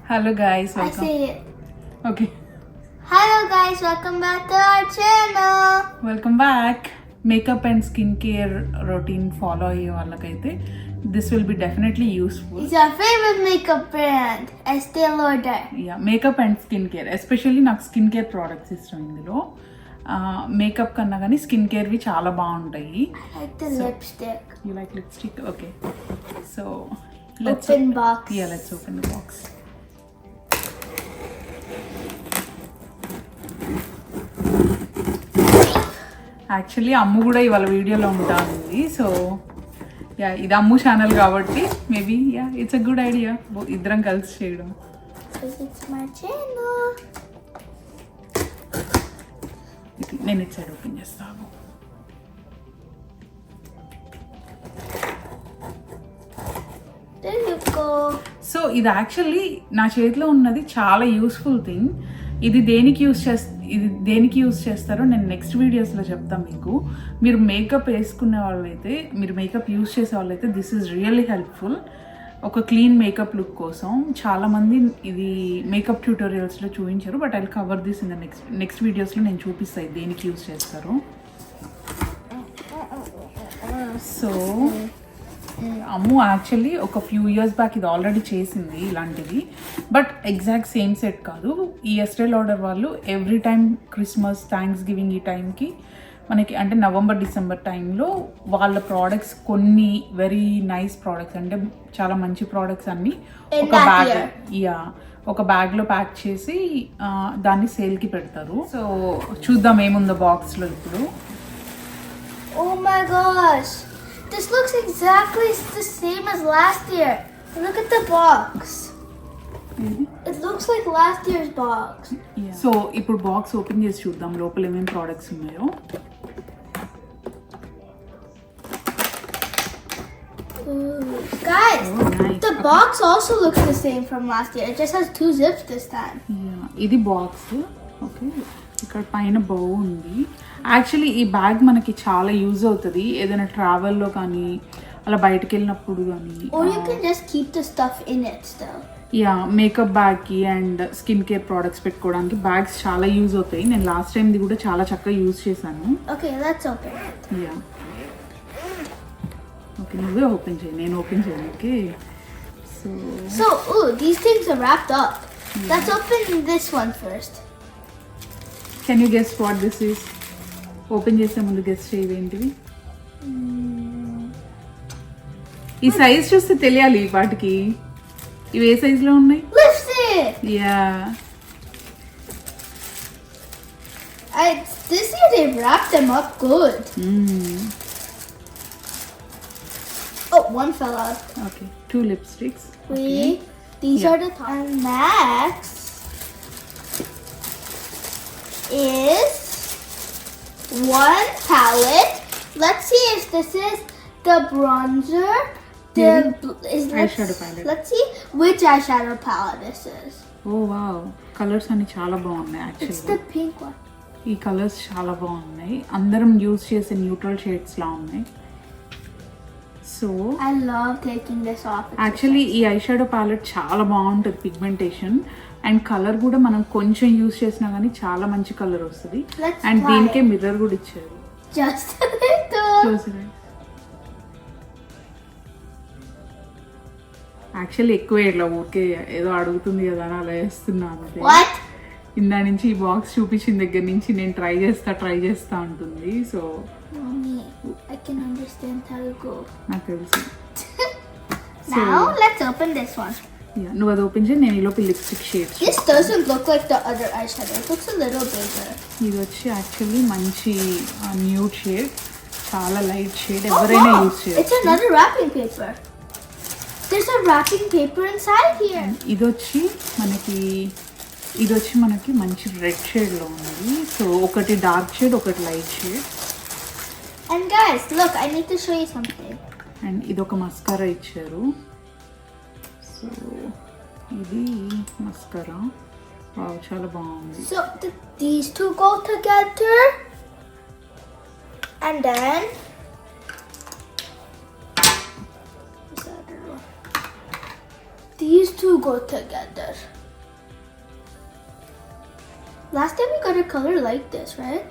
Hello guys, I welcome. say it. Okay, Hello guys, welcome back to our channel. welcome back. Makeup and skincare routine follow అయ్యే వాళ్ళకైతే this will be definitely useful. It's our favorite makeup brand, Estee Lauder. Yeah, makeup and skincare, especially నాకు skincare products ఇష్టం ఇందులో. Makeup కన్నా కానీ skin కేర్వి చాలా బాగుంటాయి. I like the lipstick. You like lipstick? Okay. So Open box. Yeah, let's open the box. Actually Ammu కూడా ఇవాళ వీడియోలో ఉంటుంది. సో యా ఇది అమ్ము ఛానల్ కాబట్టి maybe ya it's a good idea ఇద్దరం కలిసి చేయడం. Because it's my channel. నేను ఇటు సైడ్ ఓపెన్ చేస్తాను. There you go. సో ఇది యాక్చువల్లీ నా చేతిలో ఉన్నది చాలా యూస్ఫుల్ థింగ్. ఇది దేనికి యూస్ చేస్తారో నేను నెక్స్ట్ వీడియోస్లో చెప్తాను మీకు. మీరు మేకప్ వేసుకునే వాళ్ళైతే, మీరు మేకప్ యూస్ చేసే వాళ్ళైతే దిస్ ఈజ్ రియల్లీ హెల్ప్ఫుల్. ఒక క్లీన్ మేకప్ లుక్ కోసం చాలామంది ఇది మేకప్ ట్యూటోరియల్స్లో చూపించారు. But I cover this in the next వీడియోస్లో నేను చూపిస్తాను దేనికి యూస్ చేస్తారో. సో అమ్ము యాక్చువల్లీ ఒక ఫ్యూ ఇయర్స్ బ్యాక్ ఇది ఆల్రెడీ చేసింది ఇలాంటివి. బట్ ఎగ్జాక్ట్ సేమ్ సెట్ కాదు. ఈ ఎస్టే లాడర్ వాళ్ళు every time Christmas, thanks giving ఈ టైంకి మనకి అంటే నవంబర్ డిసెంబర్ టైంలో వాళ్ళ ప్రోడక్ట్స్ కొన్ని వెరీ నైస్ ప్రోడక్ట్స్ అంటే చాలా మంచి ప్రోడక్ట్స్ అన్నీ ఒక బ్యాగ్లో ప్యాక్ చేసి దాన్ని సేల్కి పెడతారు. సో చూద్దాం ఏముందో బాక్స్లో ఇప్పుడు. Oh my gosh. This looks exactly the same as last year. Look at the box. It looks like last year's box. So ఇప్పుడు బాక్స్ ఓపెన్ చేసి చూద్దాం లోపల ఏమేమి ప్రోడక్ట్స్ ఉన్నాయో. Ooh. Guys, nice. The box also looks the same from last year. It just has 2 zips this time. ఇది box. Okay, ఇక్కడ పైన బౌ ఉంది. యాక్చువల్లీ ఈ బ్యాగ్ మనకి చాలా యూజ్ అవుతుంది ఏదైనా ట్రావెల్లో కానీ అలా బయటకు వెళ్ళినప్పుడు కానీ. Or you can just keep the stuff in it still. Ya makeup బ్యాగ్కి అండ్ స్కిన్ కేర్ ప్రోడక్ట్స్ పెట్టుకోవడానికి బ్యాగ్స్ చాలా యూజ్ అవుతాయి. నేను లాస్ట్ టైంది కూడా చాలా చక్కగా యూజ్ చేశాను. Okay, let's open it. Yeah okay, నువ్వే ఓపెన్ చేయి, నేను ఓపెన్ చేయను. Okay, So, these things are wrapped up. Let's open this one first. Can you guess what this is? Open చేసే ముందు గెస్ చేయవేంటివి? ఈ సైజ్ చూస్తే తెలియాలి వాటికి. ఇవి ఏ సైజ్ లో ఉన్నాయి? Lipstick. Yeah This year they wrapped them up good. Oh, one fell out. Okay, 2 lipsticks. These are the top. And next is one palette. Let's see if this is the bronzer. Eyeshadow palette. Let's see which eyeshadow palette this is. Oh wow, colours అన్ని చాలా బాగున్నాయి. It's actually the pink one. ఈ colours చాలా బాగున్నాయి. అందరం use చేసే neutral shades లా ఉన్నాయి. So I love taking this off. Actually ఈ ఐషాడో ప్యాలెట్ చాలా బాగుంటుంది పిగ్మెంటేషన్ అండ్ కలర్ కూడా మనం కొంచెం యూజ్ చేసినా కానీ చాలా మంచి కలర్ వస్తుంది. అండ్ దీనికే మిర్రర్ కూడా ఇచ్చారు. Just a little. యాక్చువల్లీ ఎక్కువ ఇట్లా ఓకే ఏదో అడుగుతుంది కదా అని అలా వేస్తున్నాను. What? ఇందా నుంచి ఈ బాక్స్ చూపించిన దగ్గర నుంచి నేను ట్రై చేస్తా ఉంటుంది. So Mommy, I can understand Telugu. నాకు తెలుసు. Now let's open this one. నువ్వు అది ఓపెన్ చేయి, నేను ఈ లోపల lipstick shades. This doesn't look like the other eyeshadow. It looks a little bigger. ఇది వచ్చి యాక్చువల్లీ మంచి న్యూడ్ షేడ్, చాలా లైట్ షేడ్, ఎవరైనా యూజ్ చేయొచ్చు. It's another wrapping paper. There's a wrapping paper inside here. ఇది వచ్చి మనకి మంచి రెడ్ షేడ్లో ఉంది. సో ఒకటి డార్క్ షేడ్, ఒకటి light shade. And guys, look, I need to show you something. And ఇది ఒక మస్కారా ఇచ్చారు. సో ఇది మస్కారా, వావ్ చాలా బాగుంది. So these two go together. And then these two go together. Last time we got a color like this, right?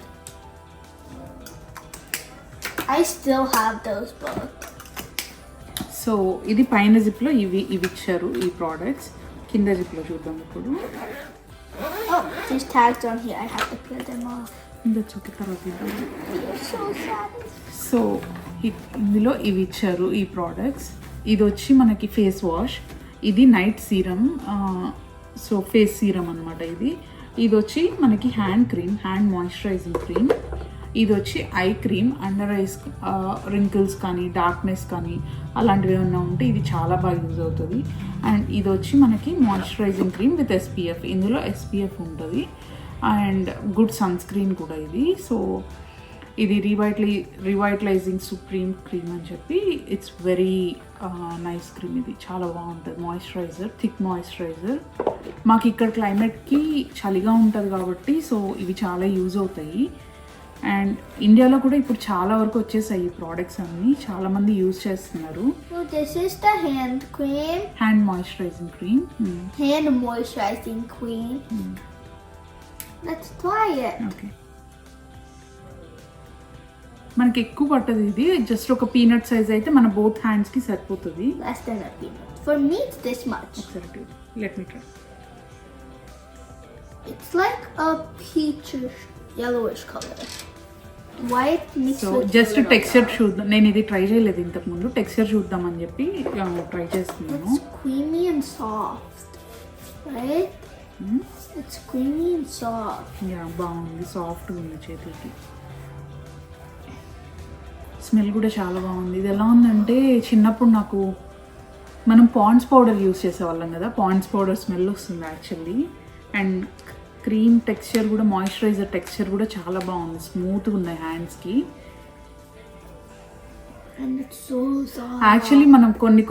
I still have those both. So ఇది పైన జిప్లో ఇవి ఇచ్చారు ఈ ప్రోడక్ట్స్. కింద జిప్లో చూద్దాం ఇప్పుడు. Oh, there's tags on here. I have to peel them off. That's okay, తర్వాత చూద్దాం. You're so sad. సో ఇందులో ఇవి ఇచ్చారు ఈ ప్రోడక్ట్స్. ఇది వచ్చి మనకి ఫేస్ వాష్, ఇది night serum, so face serum అనమాట. ఇది వచ్చి మనకి hand cream, hand moisturising cream. ఇది వచ్చి ice cream, under eyes wrinkles కానీ డార్క్నెస్ కానీ అలాంటివి ఏమన్నా ఉంటే ఇది చాలా బాగా యూజ్ అవుతుంది. అండ్ ఇది వచ్చి మనకి మాయిశ్చరైజింగ్ క్రీమ్ విత్ SPF. ఇందులో SPF ఉంటుంది అండ్ గుడ్ సన్ స్క్రీన్ కూడా ఇది. సో ఇది రివైటలైజింగ్ సుప్రీం క్రీమ్ అని చెప్పి ఇట్స్ వెరీ నైస్ క్రీమ్. ఇది చాలా బాగుంటుంది. Moisturiser, thick moisturiser. మాకు ఇక్కడ క్లైమేట్కి చలిగా ఉంటుంది కాబట్టి సో ఇవి చాలా యూజ్ అవుతాయి. అండ్ ఇండియాలో కూడా ఇప్పుడు చాలా వరకు వచ్చేసాయి ఈ ప్రోడక్ట్స్ అన్నీ, చాలామంది యూజ్ చేస్తున్నారు. So this is the hand cream. Hand moisturising cream. Hand moisturizing cream. Let's try it. Okay, మనకి ఎక్కువ పట్టదు ఇది, జస్ట్ ఒక పీనట్ సైజ్ అయితే మన బోత్ హ్యాండ్స్కి సరిపోతుంది. Less than a peanut. For me, it's this much. ఒకసారి let me try. It's like a peachish, yellowish color. White mixed so with just little texture yellow. చూద్దాం. నేను ఇది ట్రై చేయలేదు ఇంతకుముందు, టెక్స్చర్ చూద్దామని చెప్పి ట్రై చేస్తున్నాను. It's creamy and soft, right? It's creamy and soft. Yeah, బాగుంది, సాఫ్ట్గా ఉంది చేతికి. స్మెల్ కూడా చాలా బాగుంది. ఇది ఎలా ఉందంటే చిన్నప్పుడు నాకు మనం పాండ్స్ పౌడర్ యూస్ చేసేవాళ్ళం కదా, పాండ్స్ పౌడర్ స్మెల్ వస్తుంది యాక్చువల్లీ. అండ్ క్రీమ్ టెక్స్చర్ కూడా, మాయిశ్చరైజర్ టెక్స్చర్ కూడా చాలా బాగుంది, స్మూత్గా ఉన్నాయి హ్యాండ్స్కి. And it's so soft. Actually మనం కొన్ని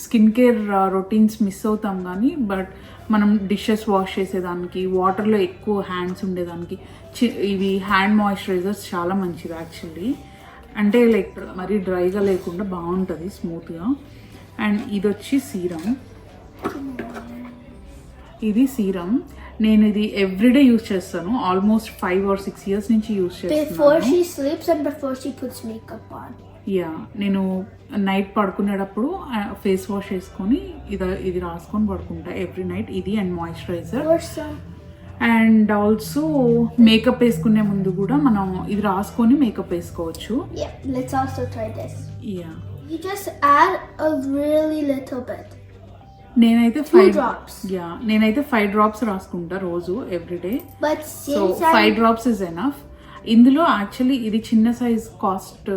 స్కిన్ కేర్ రొటీన్స్ మిస్ అవుతాం కానీ, బట్ మనం డిషెస్ వాష్ చేసేదానికి, వాటర్లో ఎక్కువ హ్యాండ్స్ ఉండేదానికి ఇవి హ్యాండ్ మాయిశ్చరైజర్స్ చాలా మంచిది యాక్చువల్లీ. అంటే లైక్ మరీ డ్రైగా లేకుండా బాగుంటుంది, స్మూత్గా. అండ్ ఇది వచ్చి సీరం. ఇది సీరం. నేను ఇది ఎవ్రీడే యూజ్ చేస్తాను, ఆల్మోస్ట్ 5 or 6 years నుంచి యూజ్ Before చేస్తాను. she sleeps and before she puts makeup on. Yeah, నేను నైట్ పడుకునేటప్పుడు ఫేస్ వాష్ చేసుకొని ఇది రాసుకొని పడుకుంటా ఎవ్రీ నైట్. ఇది and moisturiser. Or some. And also makeup వేసుకునే ముందు కూడా మనం ఇది రాసుకొని మేకప్ వేసుకోవచ్చు. Yeah, let's also try this. Yeah, You just add a really little bit. నేనైతే 2 drops. నేనైతే 5 drops రాసుకుంటా రోజు everyday. But so since 5 drops is enough. ఇందులో యాక్చువల్లీ ఇది చిన్న సైజ్ కాస్ట్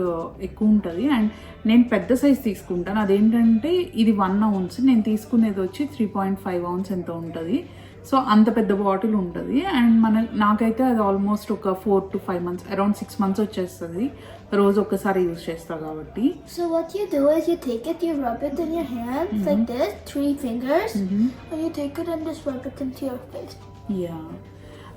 ఎక్కువ ఉంటుంది అండ్ నేను పెద్ద సైజ్ తీసుకుంటాను. అదేంటంటే ఇది 1 ounce, నేను తీసుకునేది వచ్చి 3.5 ounce ఎంత ఉంటుంది. సో అంత పెద్ద బాటిల్ ఉంటుంది అండ్ నాకైతే అది ఆల్మోస్ట్ ఒక 4 to 5 months, అరౌండ్ 6 months వచ్చేస్తుంది, రోజు ఒక్కసారి యూజ్ చేస్తా కాబట్టి. So what you do is you take it, you rub it in your hands like this, 3 fingers, and you take it and just rub it into your face. Yeah,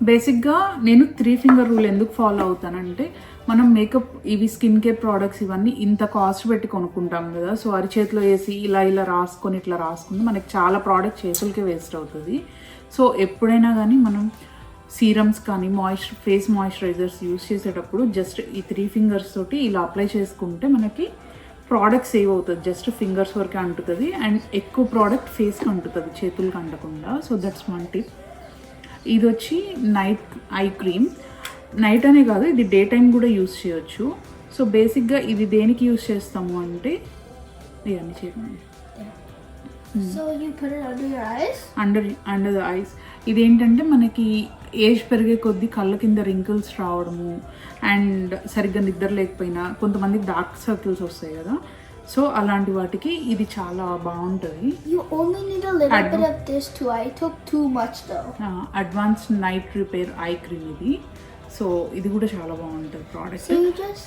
బేసిక్గా నేను 3 finger rule ఎందుకు follow అవుతానంటే, మనం makeup ఇవి skin care products ఇవన్నీ ఇంత cost పెట్టి కొనుక్కుంటాం కదా, సో అరిచేతిలో వేసి ఇలా రాసుకొని ఇట్లా రాసుకుంటే మనకి చాలా ప్రోడక్ట్ చేతులకే వేస్ట్ అవుతుంది. సో ఎప్పుడైనా కానీ మనం సీరమ్స్ కానీ ఫేస్ మాయిశ్చరైజర్స్ యూస్ చేసేటప్పుడు జస్ట్ ఈ 3 fingers తోటి ఇలా అప్లై చేసుకుంటే మనకి ప్రోడక్ట్ సేవ్ అవుతుంది. జస్ట్ ఫింగర్స్ వరకే అంటుతుంది అండ్ ఎక్కువ ప్రోడక్ట్ ఫేస్కి అంటుతుంది, చేతులకు అంటకుండా. So that's 1 tip. ఇది వచ్చి నైట్ ఐ క్రీమ్. నైట్ అనే కాదు, ఇది డే టైం కూడా యూస్ చేయొచ్చు. సో బేసిక్గా ఇది దేనికి యూస్ చేస్తాము అంటే ఇవన్నీ చేయండి. So you put it under your eyes? Under the ice. ఇదేంటంటే మనకి ఏజ్ పెరిగే కొద్దీ కళ్ళ కింద రింకిల్స్ రావడము అండ్ సరిగ్గా నిద్ర లేకపోయినా కొంతమందికి డార్క్ సర్కిల్స్ వస్తాయి కదా, సో అలాంటి వాటికి ఇది చాలా బాగుంటుంది. You only need a little bit of this too. I took too much though. Advanced night repair ice cream ఇది. సో ఇది కూడా చాలా బాగుంటుంది product. So you just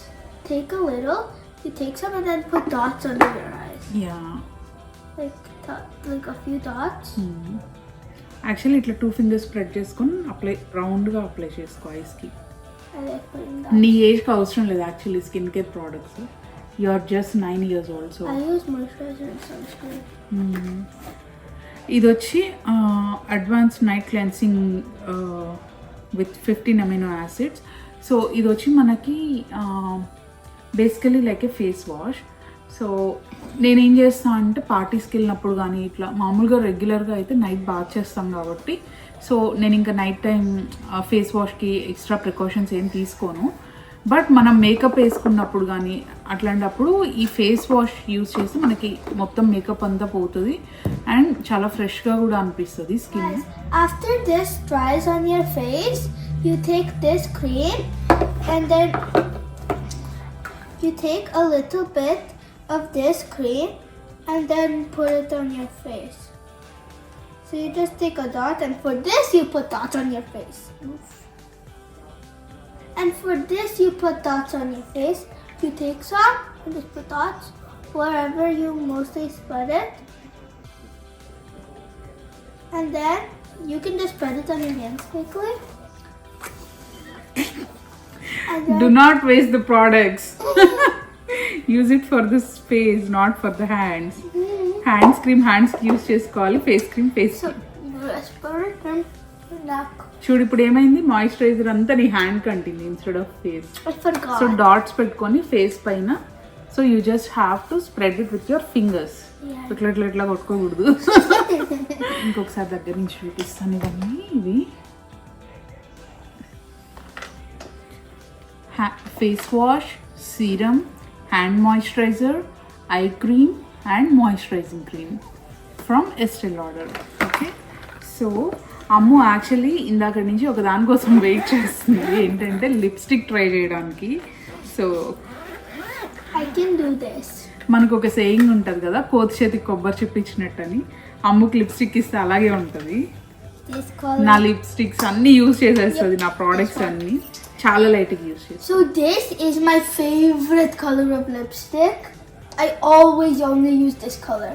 take a little, you take some and then put dots under your eyes. Yeah, like a few dots. Actually ఇట్లా 2 fingers spread చేసుకొని రౌండ్గా apply చేసుకో ఐస్కి. I like putting that. నీ ఏజ్కి అవసరం లేదు actually skin care products. You are just 9 years old. సో I use moisturizer and sunscreen. ఇది వచ్చి advance night cleansing with 15 amino acids. సో ఇది వచ్చి మనకి basically like a face wash. సో నేనేం చేస్తాను అంటే పార్టీస్కి వెళ్ళినప్పుడు కానీ ఇట్లా మామూలుగా రెగ్యులర్గా అయితే నైట్ బాత్ చేస్తాం కాబట్టి సో నేను ఇంకా నైట్ టైం ఫేస్ వాష్కి ఎక్స్ట్రా ప్రికాషన్స్ ఏం తీసుకోను. బట్ మనం మేకప్ వేసుకున్నప్పుడు కానీ అట్లాంటప్పుడు ఈ ఫేస్ వాష్ యూజ్ చేసి మనకి మొత్తం మేకప్ అంతా పోతుంది అండ్ చాలా ఫ్రెష్గా కూడా అనిపిస్తుంది skin. After this dries on your face, you take this cream and then you take a little bit of this cream and then put it on your face. So you just take a dot, and for this you put dots on your face. And for this you put dots on your face. You take some and just put dots wherever you mostly spread it. And then you can just spread it on your hands quickly. And then Do not waste the products. Use it for the face, not for the hands. Hands cream use చేసుకోవాలి, face cream face so spread it on your neck. చూడు ఇప్పుడు ఏమైంది, moisturiser అంతా నీ hand కంటింది instead of face. I forgot. So dots పెట్టుకొని face పైన so you just have to spread it with your fingers. Yeah. ఇట్లా ఇట్లా ఇట్లా కొట్టుకోకూడదు. ఇంకొకసారి దగ్గర నుంచి చూపిస్తాను. ఇవన్నీ ఇవి face wash, serum, hand moisturiser, eye cream and moisturising cream from Estee Lauder. Okay, so Ammu actually ఇందాక నుంచి ఒక దానికోసం వెయిట్ చేస్తుంది, ఏంటంటే లిప్స్టిక్ ట్రై చేయడానికి. So I can do this. మనకు ఒక సేయింగ్ ఉంటుంది కదా, కోతి చేతికి కొబ్బరి చిప్పించినట్టు అని. అమ్ముకి లిప్స్టిక్ ఇస్తే అలాగే ఉంటుంది. This color. నా లిప్స్టిక్స్ అన్నీ యూజ్ చేసేస్తుంది, నా ప్రోడక్ట్స్ అన్నీ చాలా లైట్గా యూజ్ చేస్తాను. So this is my favorite color of lipstick. I always only use this color.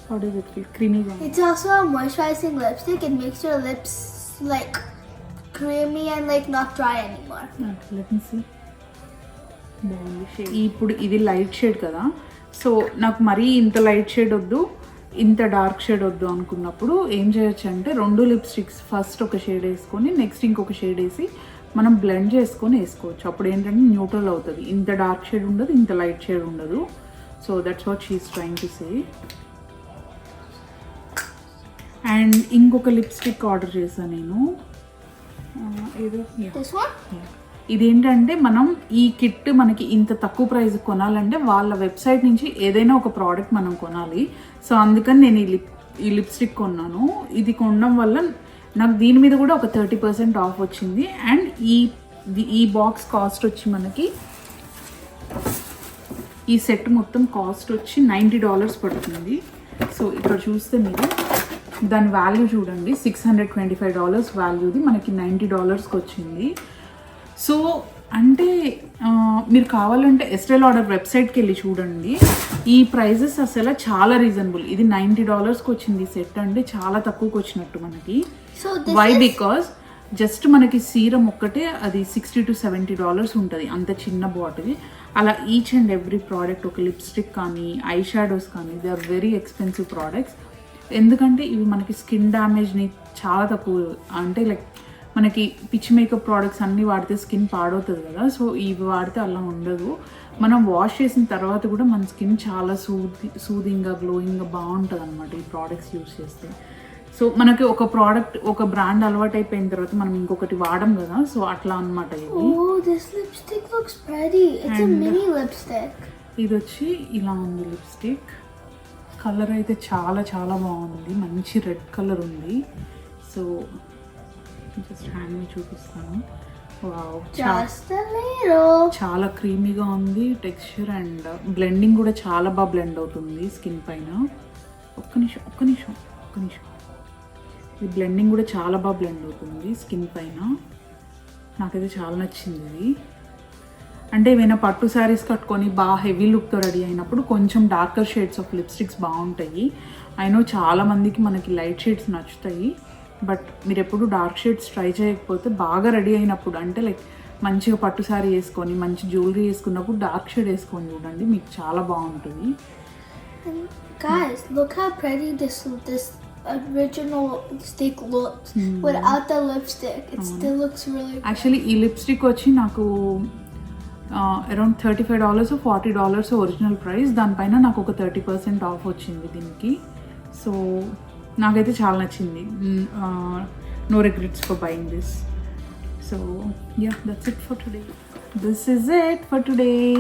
How does it feel? Creamy. It's also a moisturizing lipstick. It makes your lips like creamy and like not dry anymore. Okay, let me see. బాగుంది shade. ఇప్పుడు ఇది light shade కదా, so నాకు మరీ ఇంత light shade వద్దు, ఇంత dark shade వద్దు అనుకున్నప్పుడు ఏం చేయొచ్చు అంటే 2 లిప్స్టిక్స్ ఫస్ట్ ఒక షేడ్ వేసుకొని నెక్స్ట్ ఇంకొక షేడ్ వేసి మనం బ్లెండ్ చేసుకొని వేసుకోవచ్చు. అప్పుడు ఏంటంటే న్యూట్రల్ అవుతుంది, ఇంత డార్క్ షేడ్ ఉండదు, ఇంత లైట్ షేడ్ ఉండదు. So that's what she is trying to say. And ఇంకొక లిప్స్టిక్ ఆర్డర్ చేశాను నేను, ఏదో This one? ఇదేంటంటే మనం ఈ కిట్ మనకి ఇంత తక్కువ ప్రైస్ కొనాలంటే వాళ్ళ వెబ్సైట్ నుంచి ఏదైనా ఒక ప్రోడక్ట్ మనం కొనాలి. సో అందుకని నేను ఈ లిప్స్టిక్ కొన్నాను. ఇది కొనడం వల్ల నాకు దీని మీద కూడా ఒక 30% ఆఫ్ వచ్చింది. అండ్ ఈ బాక్స్ కాస్ట్ వచ్చి మనకి ఈ సెట్ మొత్తం కాస్ట్ వచ్చి $90 పడుతుంది. సో ఇక్కడ చూస్తే మీరు దాని వాల్యూ చూడండి, $625 వాల్యూది మనకి $90కి వచ్చింది. సో అంటే మీరు కావాలంటే ఎస్టెల్ లాడర్ వెబ్సైట్కి వెళ్ళి చూడండి, ఈ ప్రైజెస్ అసలు చాలా రీజనబుల్. ఇది $90కి వచ్చింది సెట్, అంటే చాలా తక్కువకి వచ్చినట్టు మనకి. So this why is because just మనకి సీరం ఒక్కటే అది $60 to $70 ఉంటుంది, అంత చిన్న బాటిల్. అలా ఈచ్ అండ్ ఎవ్రీ ప్రోడక్ట్, ఒక లిప్స్టిక్ కానీ ఐ షాడోస్ కానీ, they are very expensive products. ఎందుకంటే ఇవి మనకి స్కిన్ డ్యామేజ్ని చాలా తక్కువ, అంటే లైక్ మనకి పిచ్ మేకప్ ప్రోడక్ట్స్ అన్నీ వాడితే స్కిన్ పాడవుతుంది కదా, సో ఇవి వాడితే అలా ఉండదు. మనం వాష్ చేసిన తర్వాత కూడా మన స్కిన్ చాలా సూదింగ్గా గ్లోయింగ్గా బాగుంటుంది అనమాట ఈ ప్రోడక్ట్స్ యూజ్ చేస్తే. సో మనకి ఒక ప్రోడక్ట్, ఒక బ్రాండ్ అలవాటు అయిపోయిన తర్వాత మనం ఇంకొకటి వాడడం కదా, సో అట్లా అనమాట ఇది. Oh, this lipstick looks pretty. It's a mini lipstick. ఇది వచ్చి ఇలా ఉంది లిప్స్టిక్. కలర్ అయితే చాలా చాలా బాగుంది, మంచి రెడ్ కలర్ ఉంది. సో జస్ట్ హ్యాండ్ మీద చూపిస్తాను. Wow, Just a little. చాలా క్రీమీగా ఉంది టెక్స్చర్, అండ్ బ్లెండింగ్ కూడా చాలా బాగా బ్లెండ్ అవుతుంది స్కిన్ పైన. ఒక్క నిమిషం. ఈ బ్లెండింగ్ కూడా చాలా బాగా బ్లెండ్ అవుతుంది స్కిన్ పైన. నాకైతే చాలా నచ్చింది ఇది. అంటే ఏమైనా పట్టు శారీస్ కట్టుకొని బాగా హెవీ లుక్తో రెడీ అయినప్పుడు కొంచెం డార్కర్ షేడ్స్ ఆఫ్ లిప్స్టిక్స్ బాగుంటాయి. అయినో చాలా మందికి మనకి లైట్ షేడ్స్ నచ్చుతాయి, బట్ మీరు ఎప్పుడు డార్క్ షేడ్స్ ట్రై చేయకపోతే బాగా రెడీ అయినప్పుడు, అంటే లైక్ మంచిగా పట్టు సారీ వేసుకొని మంచి జ్యువెలరీ వేసుకున్నప్పుడు డార్క్ షేడ్ వేసుకొని చూడండి, మీకు చాలా బాగుంటుంది. Guys, look how pretty this original stick looks without the lipstick. It still looks really pretty. Actually ఈ లిప్స్టిక్ వచ్చి నాకు అరౌండ్ $35 $40 ఒరిజినల్ ప్రైస్. దానిపైన నాకు ఒక 30% ఆఫ్ వచ్చింది దీనికి. సో నాకైతే చాలా నచ్చింది. No regrets for buying this. So yeah, that's it for today. This is it for today.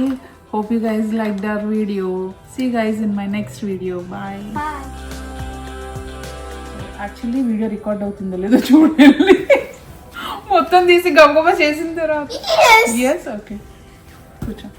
Hope you guys liked our video. See you guys in my next video. Bye. Bye. Actually video record అవుతుందో లేదో చూడండి. మొత్తం తీసి గబగబా చేసిన తర్వాత. Yes. Yes, okay. కూర్చో.